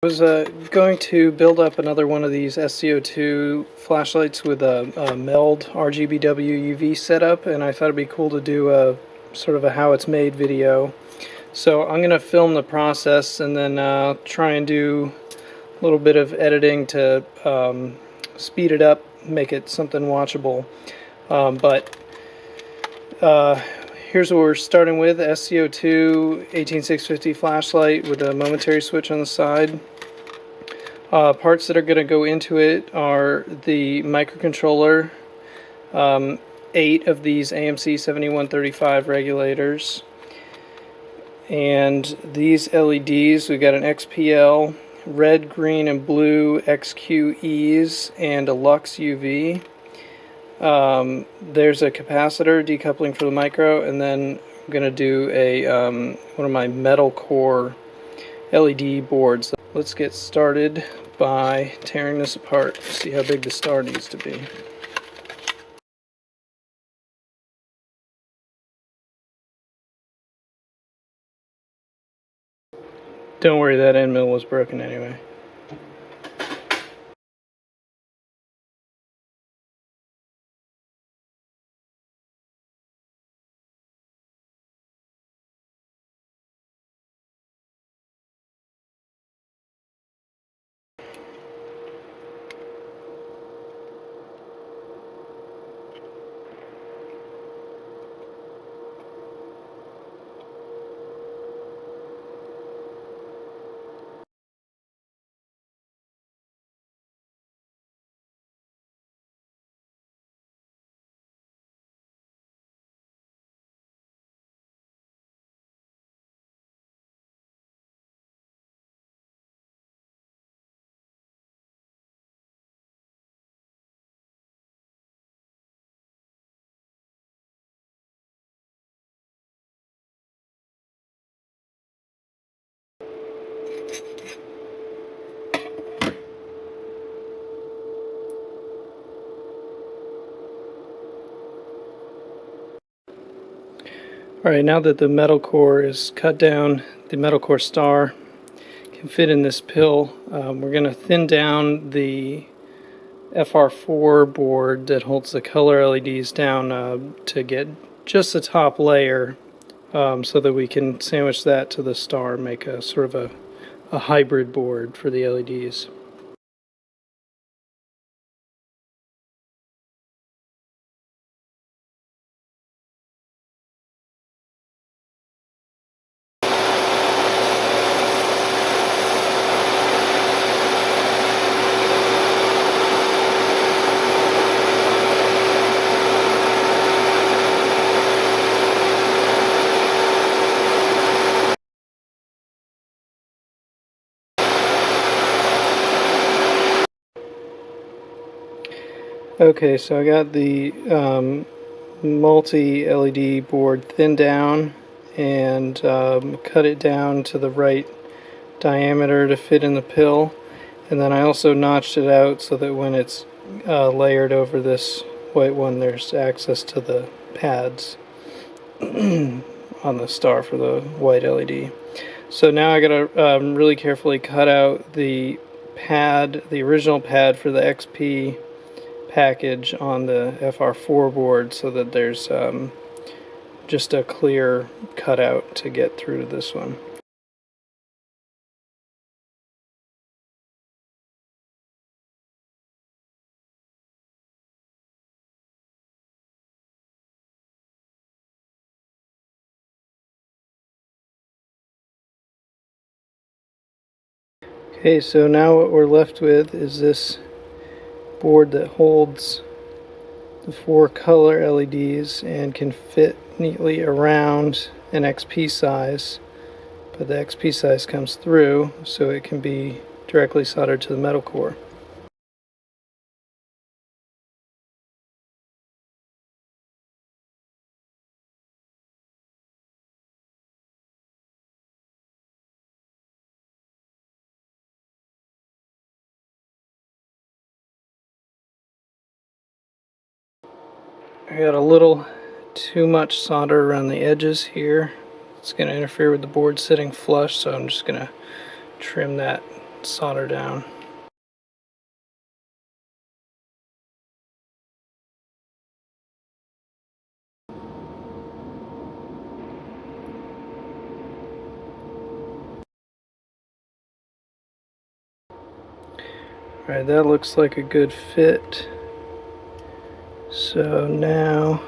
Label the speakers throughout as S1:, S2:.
S1: I was going to build up another one of these SC02 flashlights with a MELD RGBW UV setup, and I thought it'd be cool to do a sort of a how it's made video. So I'm going to film the process and then try and do a little bit of editing to speed it up, make it something watchable. Here's what we're starting with: SC02 18650 flashlight with a momentary switch on the side. Parts that are going to go into it are the microcontroller, 8 of these AMC 7135 regulators, and these LEDs. We've got an XPL, red, green, and blue XQEs, and a Lux UV. There's a capacitor decoupling for the micro, and then I'm going to do a one of my metal core LED boards. Let's get started by tearing this apart, see how big the star needs to be. Don't worry, that end mill was broken anyway. Alright, now that the metal core is cut down, the metal core star can fit in this pill. We're going to thin down the FR4 board that holds the color LEDs down to get just the top layer, so that we can sandwich that to the star, make a sort of a hybrid board for the LEDs. Okay, so I got the multi-LED board thinned down and cut it down to the right diameter to fit in the pill, and then I also notched it out so that when it's layered over this white one, there's access to the pads on the star for the white LED. So now I gotta really carefully cut out the pad, the original pad for the XP package on the FR4 board, so that there's just a clear cutout to get through to this one. Okay, so now what we're left with is this board that holds the 4 color LEDs and can fit neatly around an XP size, but the XP size comes through so it can be directly soldered to the metal core. I got a little too much solder around the edges here. It's going to interfere with the board sitting flush, so I'm just going to trim that solder down. Alright, that looks like a good fit. So now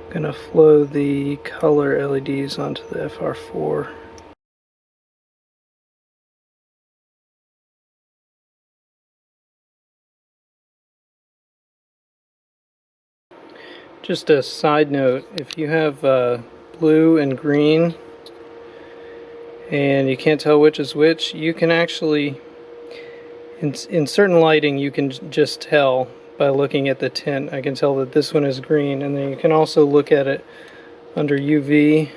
S1: I'm going to flow the color LEDs onto the FR4. Just a side note, if you have blue and green and you can't tell which is which, you can actually, in certain lighting, you can just tell by looking at the tint. I can tell that this one is green, and then you can also look at it under UV.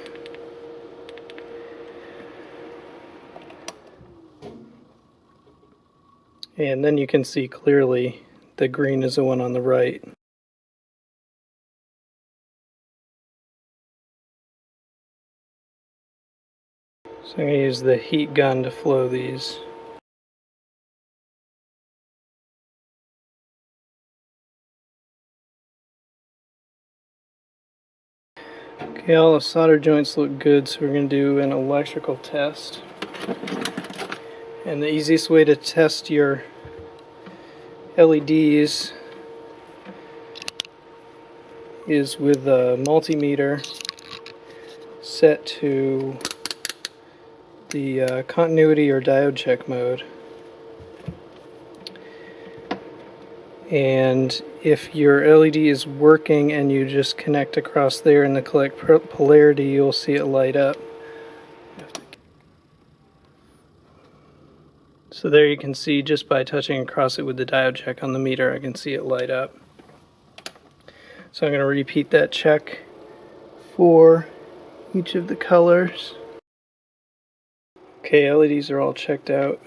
S1: And then you can see clearly the green is the one on the right. So I'm going to use the heat gun to flow these. Okay, all the solder joints look good, so we're going to do an electrical test. And the easiest way to test your LEDs is with a multimeter set to the continuity or diode check mode. And if your LED is working and you just connect across there in the correct polarity, you'll see it light up. So there you can see, just by touching across it with the diode check on the meter, I can see it light up. So I'm going to repeat that check for each of the colors. Okay, LEDs are all checked out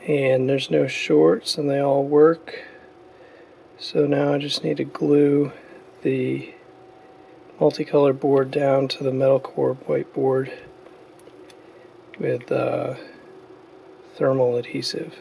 S1: and there's no shorts and they all work. So now I just need to glue the multicolor board down to the metal core whiteboard with thermal adhesive.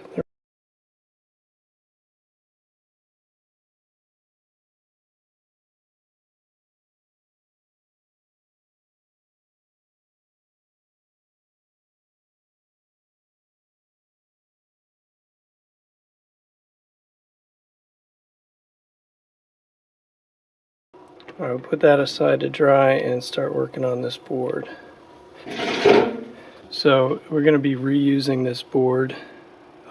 S1: I'll put that aside to dry and start working on this board. So we're going to be reusing this board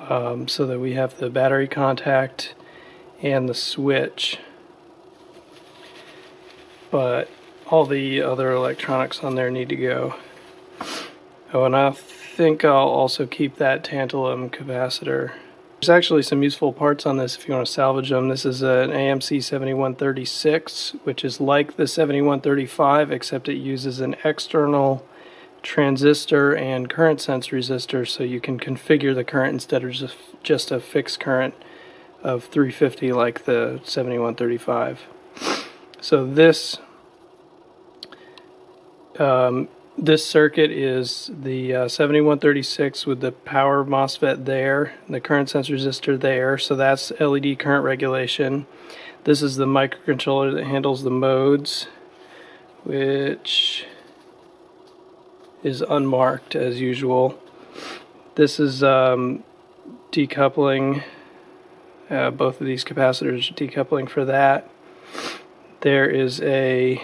S1: so that we have the battery contact and the switch, but all the other electronics on there need to go. Oh, and I think I'll also keep that tantalum capacitor. There's actually some useful parts on this if you want to salvage them. This is an AMC 7136, which is like the 7135, except it uses an external transistor and current sense resistor, so you can configure the current instead of just a fixed current of 350 like the 7135. So this this circuit is the 7136 with the power MOSFET there, the current sense resistor there, so that's LED current regulation. This is the microcontroller that handles the modes, which is unmarked as usual. This is decoupling, both of these capacitors, decoupling for that. There is a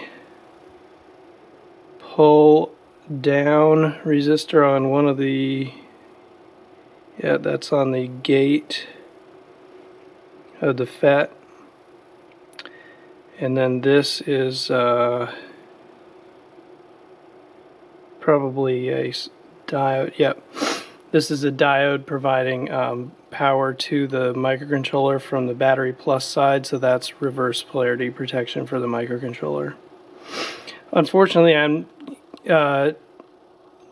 S1: pull down resistor on one of the, that's on the gate of the FET. And then this is probably a diode. Yep, this is a diode providing power to the microcontroller from the battery plus side, so that's reverse polarity protection for the microcontroller. Unfortunately, I'm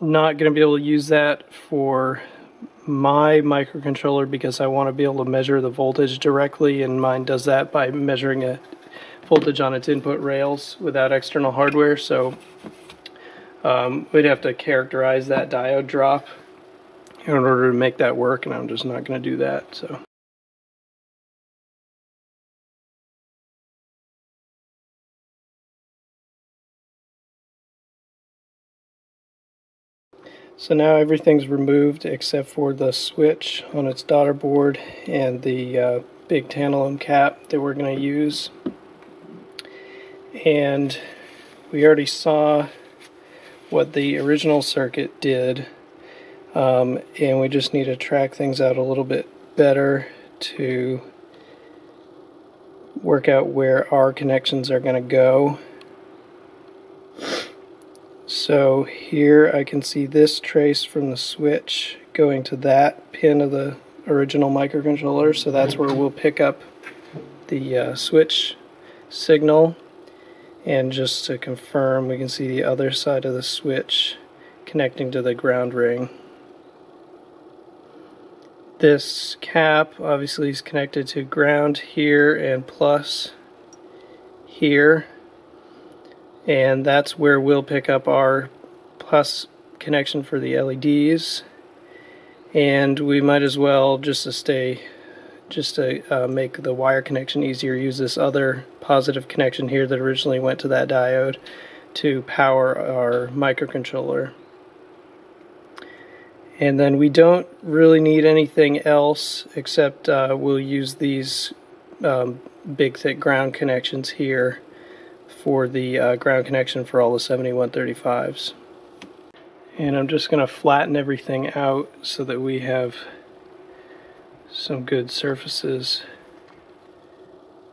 S1: not going to be able to use that for my microcontroller because I want to be able to measure the voltage directly, and mine does that by measuring a voltage on its input rails without external hardware. So we'd have to characterize that diode drop in order to make that work, and I'm just not going to do that. So now everything's removed except for the switch on its daughter board and the big tantalum cap that we're going to use. And we already saw what the original circuit did, and we just need to track things out a little bit better to work out where our connections are going to go. So here I can see this trace from the switch going to that pin of the original microcontroller, so that's where we'll pick up the switch signal. And just to confirm, we can see the other side of the switch connecting to the ground ring. This cap obviously is connected to ground here and plus here. And that's where we'll pick up our plus connection for the LEDs. And we might as well, just to make the wire connection easier, use this other positive connection here that originally went to that diode to power our microcontroller. And then we don't really need anything else except we'll use these big thick ground connections here for the ground connection for all the 7135s. And I'm just going to flatten everything out so that we have some good surfaces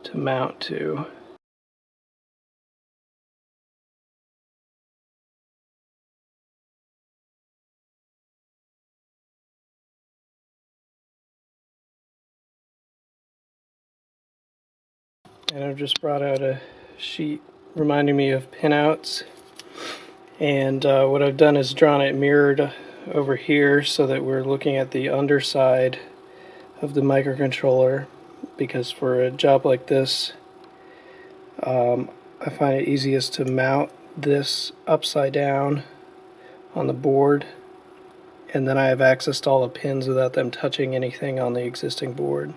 S1: to mount to. And I've just brought out a sheet reminding me of pinouts, and what I've done is drawn it mirrored over here so that we're looking at the underside of the microcontroller, because for a job like this I find it easiest to mount this upside down on the board, and then I have access to all the pins without them touching anything on the existing board.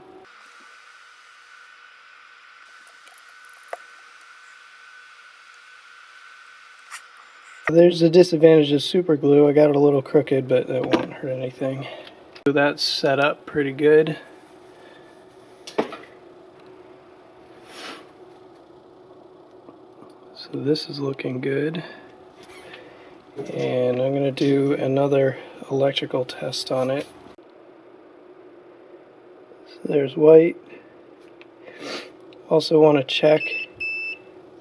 S1: There's a disadvantage of super glue. I got it a little crooked, but that won't hurt anything. So that's set up pretty good. So this is looking good. And I'm going to do another electrical test on it. So there's white. Also want to check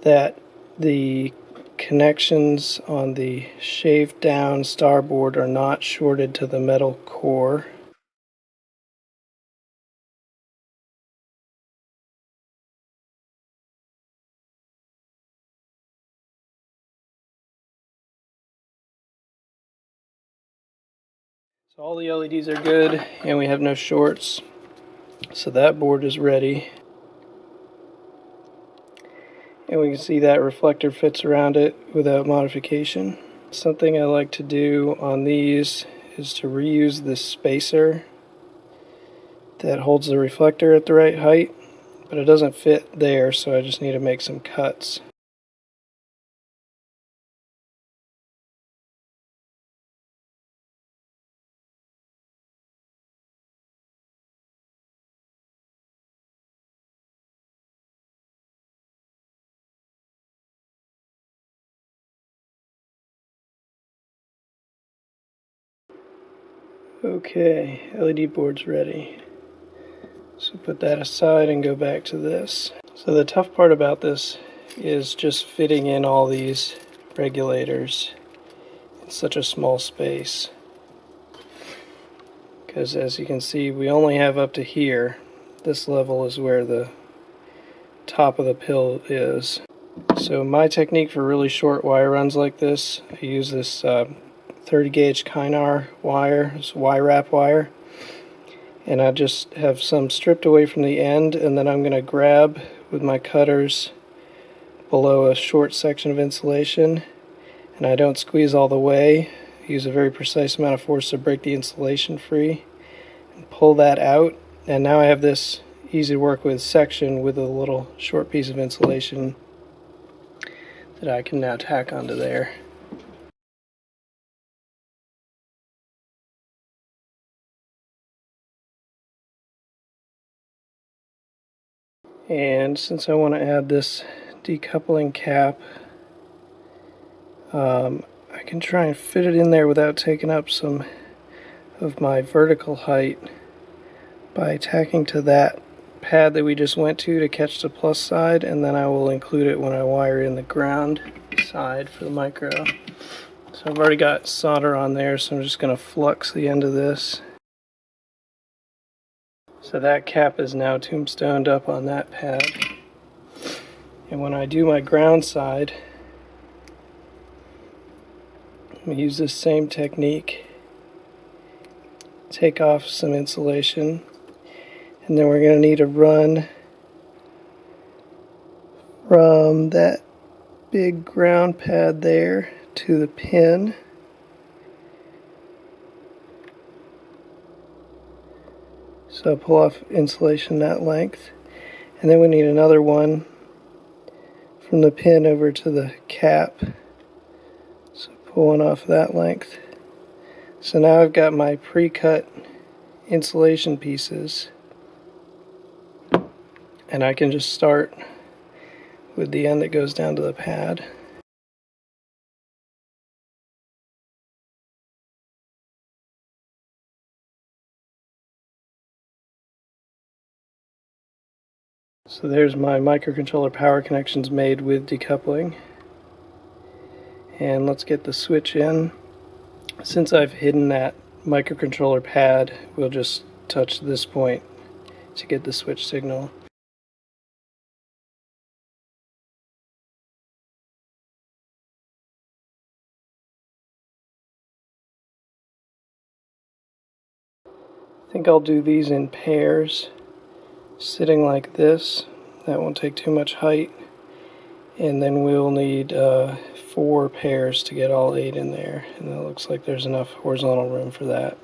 S1: that the connections on the shaved down starboard are not shorted to the metal core. So all the LEDs are good and we have no shorts, so that board is ready. And we can see that reflector fits around it without modification. Something I like to do on these is to reuse this spacer that holds the reflector at the right height, but it doesn't fit there, so I just need to make some cuts. Okay, LED board's ready. So put that aside and go back to this. So the tough part about this is just fitting in all these regulators in such a small space. Because as you can see, we only have up to here. This level is where the top of the pill is. So my technique for really short wire runs like this, I use this 30 gauge Kynar wire, this Y-wrap wire, and I just have some stripped away from the end, and then I'm going to grab with my cutters below a short section of insulation, and I don't squeeze all the way use a very precise amount of force to break the insulation free and pull that out. And now I have this easy to work with section with a little short piece of insulation that I can now tack onto there. And since I want to add this decoupling cap, I can try and fit it in there without taking up some of my vertical height by tacking to that pad that we just went to catch the plus side, and then I will include it when I wire in the ground side for the micro. So I've already got solder on there, so I'm just going to flux the end of this. So that cap is now tombstoned up on that pad. And when I do my ground side, I'm going to use this same technique. Take off some insulation, and then we're going to need to run from that big ground pad there to the pin. So pull off insulation that length, and then we need another one from the pin over to the cap. So pull one off that length. So now I've got my pre-cut insulation pieces, and I can just start with the end that goes down to the pad. So there's my microcontroller power connections made with decoupling. And let's get the switch in. Since I've hidden that microcontroller pad, we'll just touch this point to get the switch signal. I think I'll do these in pairs, sitting like this. That won't take too much height. And then we'll need 4 pairs to get all 8 in there. And it looks like there's enough horizontal room for that.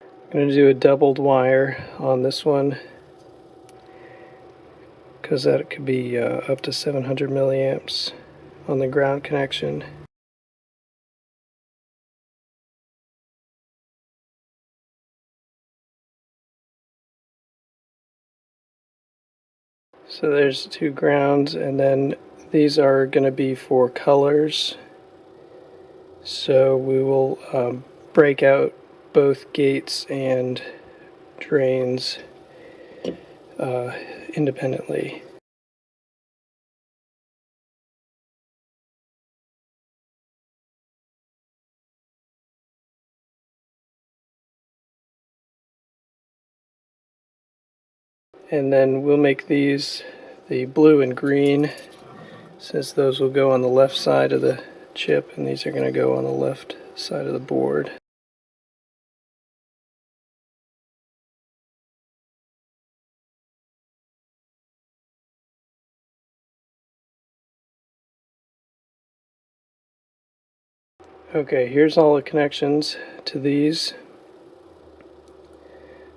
S1: I'm going to do a doubled wire on this one, because that could be up to 700 milliamps on the ground connection. So there's 2 grounds, and then these are going to be for colors. So we will break out both gates and drains independently. And then we'll make these the blue and green, since those will go on the left side of the chip, and these are going to go on the left side of the board. Okay, here's all the connections to these.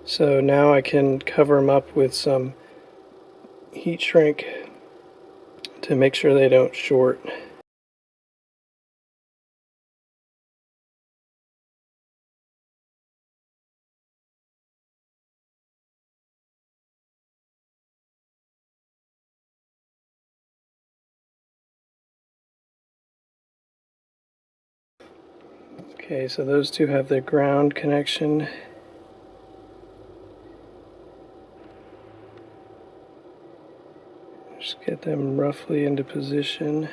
S1: So now I can cover them up with some heat shrink to make sure they don't short. Okay, so those two have their ground connection. Just get them roughly into position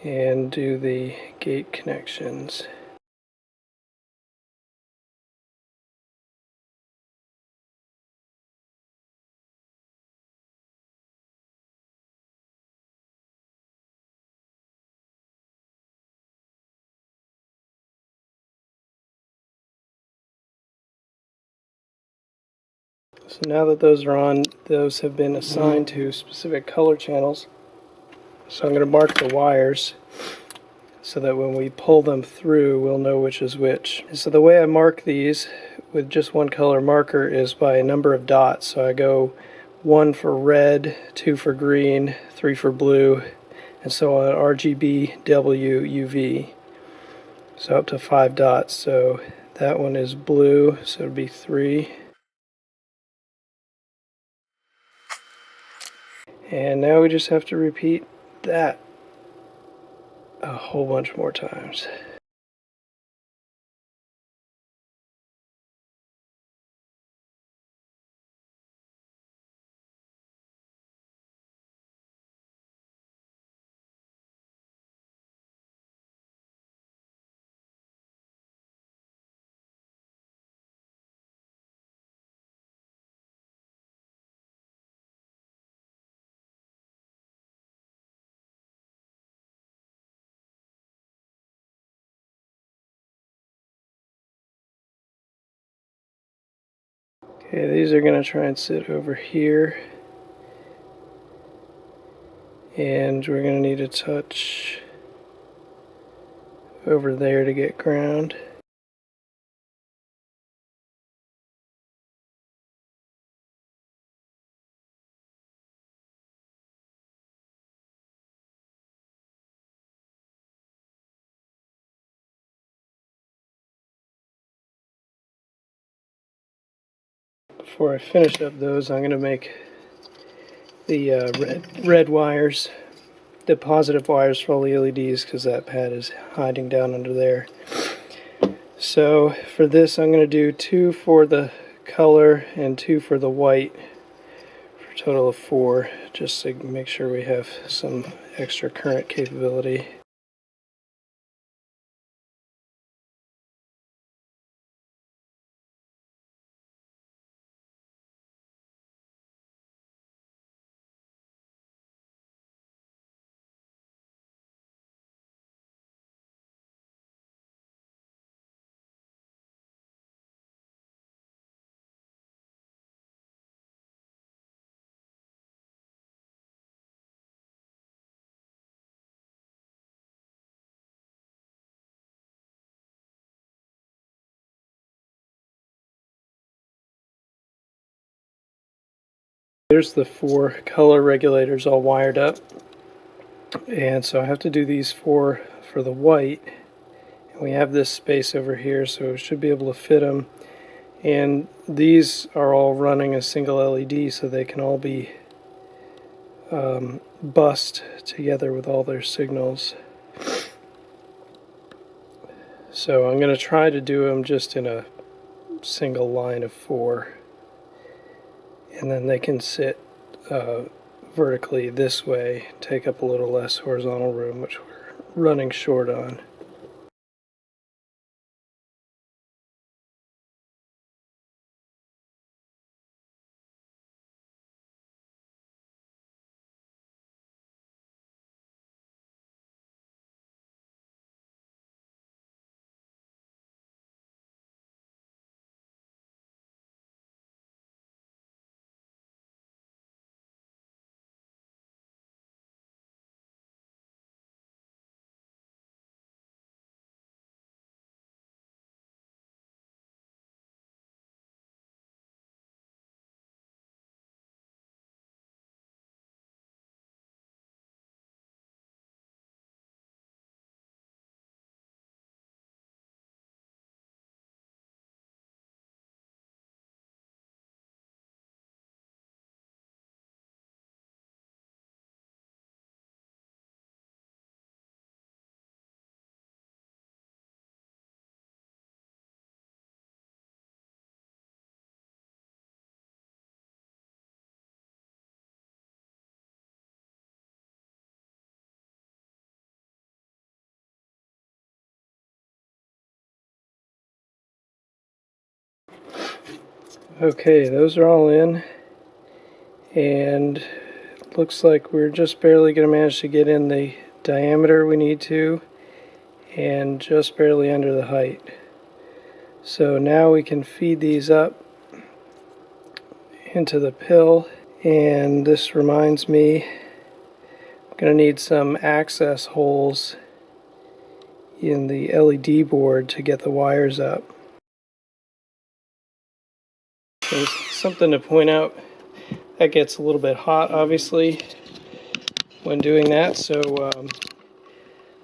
S1: and do the gate connections. So now that those are on, those have been assigned to specific color channels. So I'm going to mark the wires so that when we pull them through, we'll know which is which. So the way I mark these with just one color marker is by a number of dots. So I go 1 for red, 2 for green, 3 for blue, and so on, RGB, W, UV. So up to 5 dots. So that one is blue, so it would be 3. And now we just have to repeat that a whole bunch more times. Okay, these are going to try and sit over here. And we're going to need a touch over there to get ground. Before I finish up those, I'm going to make the red wires, the positive wires for all the LEDs, because that pad is hiding down under there. So for this, I'm going to do 2 for the color and 2 for the white, for a total of 4, just to make sure we have some extra current capability. There's the 4 color regulators all wired up, and so I have to do these 4 for the white, and we have this space over here, so we should be able to fit them. And these are all running a single LED, so they can all be bussed together with all their signals. So I'm going to try to do them just in a single line of 4, and then they can sit vertically this way, take up a little less horizontal room, which we're running short on. Okay, those are all in, and it looks like we're just barely going to manage to get in the diameter we need to, and just barely under the height. So now we can feed these up, into the pill. And this reminds me, I'm going to need some access holes in the LED board to get the wires up. So something to point out, that gets a little bit hot obviously when doing that, so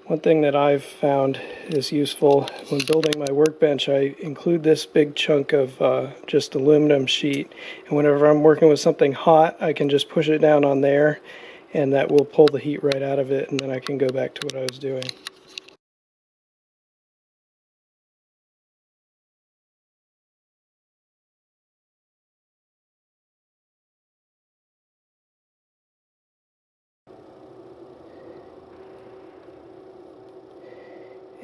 S1: one thing that I've found is useful when building my workbench, I include this big chunk of just aluminum sheet, and whenever I'm working with something hot I can just push it down on there and that will pull the heat right out of it, and then I can go back to what I was doing.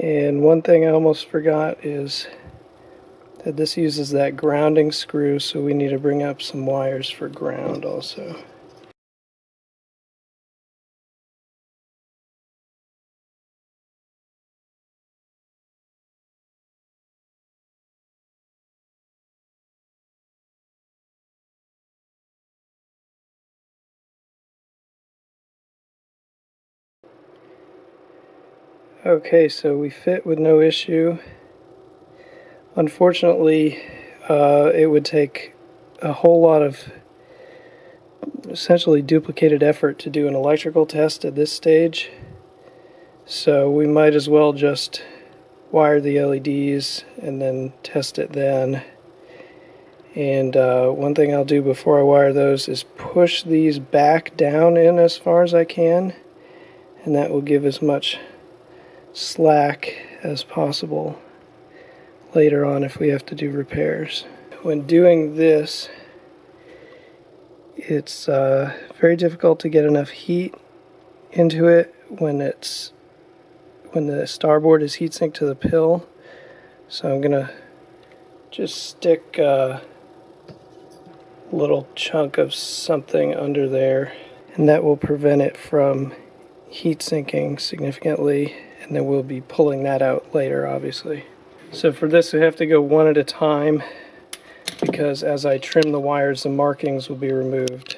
S1: And one thing I almost forgot is that this uses that grounding screw, so we need to bring up some wires for ground also. Okay, so we fit with no issue. Unfortunately, it would take a whole lot of essentially duplicated effort to do an electrical test at this stage. So we might as well just wire the LEDs and then test it then. And one thing I'll do before I wire those is push these back down in as far as I can, and that will give as much slack as possible later on if we have to do repairs. When doing this, it's very difficult to get enough heat into it when the starboard is heat sinked to the pill. So I'm gonna just stick a little chunk of something under there, and that will prevent it from heat sinking significantly, and then we'll be pulling that out later obviously. So for this we have to go one at a time, because as I trim the wires the markings will be removed.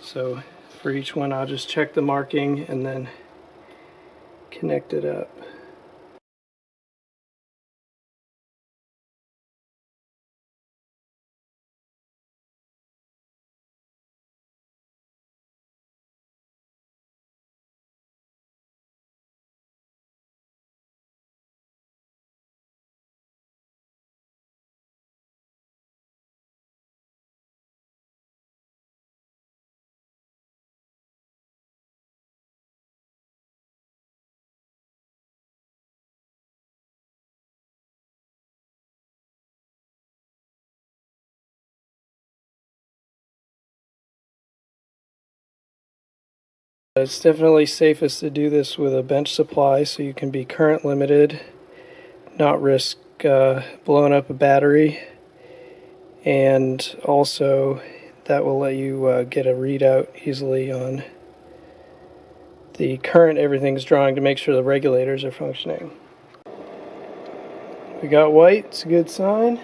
S1: So for each one I'll just check the marking and then connect it up. It's definitely safest to do this with a bench supply so you can be current limited, not risk blowing up a battery, and also that will let you get a readout easily on the current everything's drawing to make sure the regulators are functioning. We got white, it's a good sign.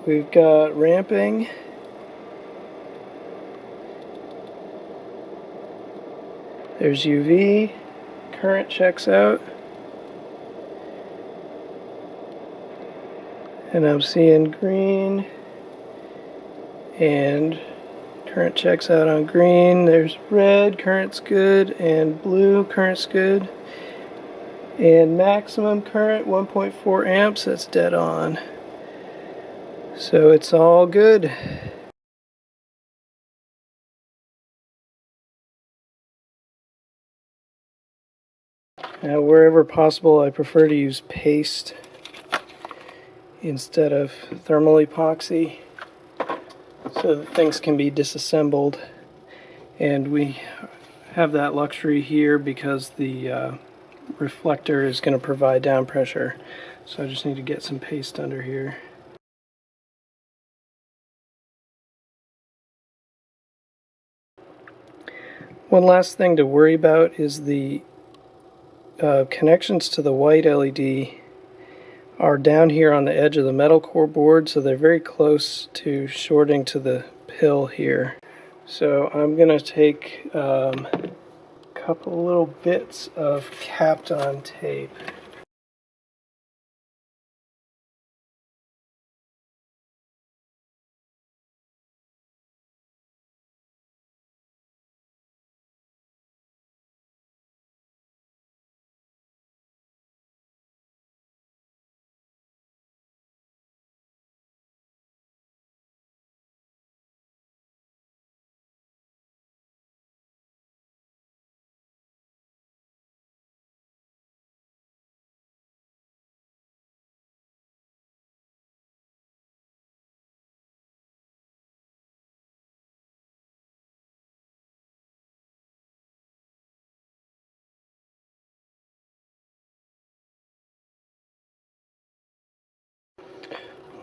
S1: We've got ramping. There's UV, current checks out, and I'm seeing green, and current checks out on green. There's red, current's good, and blue, current's good, and maximum current 1.4 amps, that's dead on. So it's all good. Now, wherever possible, I prefer to use paste instead of thermal epoxy so that things can be disassembled. And we have that luxury here because the reflector is going to provide down pressure. So I just need to get some paste under here. One last thing to worry about is the connections to the white LED are down here on the edge of the metal core board, so they're very close to shorting to the pill here. So I'm going to take a couple little bits of capped on tape.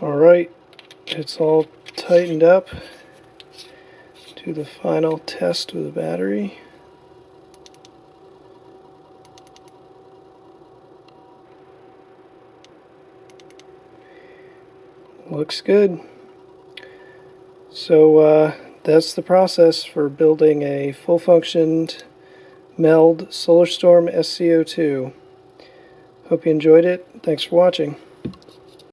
S1: Alright, it's all tightened up. Do the final test with the battery. Looks good. So that's the process for building a full-functioned MELD SolarStorm SC02. Hope you enjoyed it. Thanks for watching.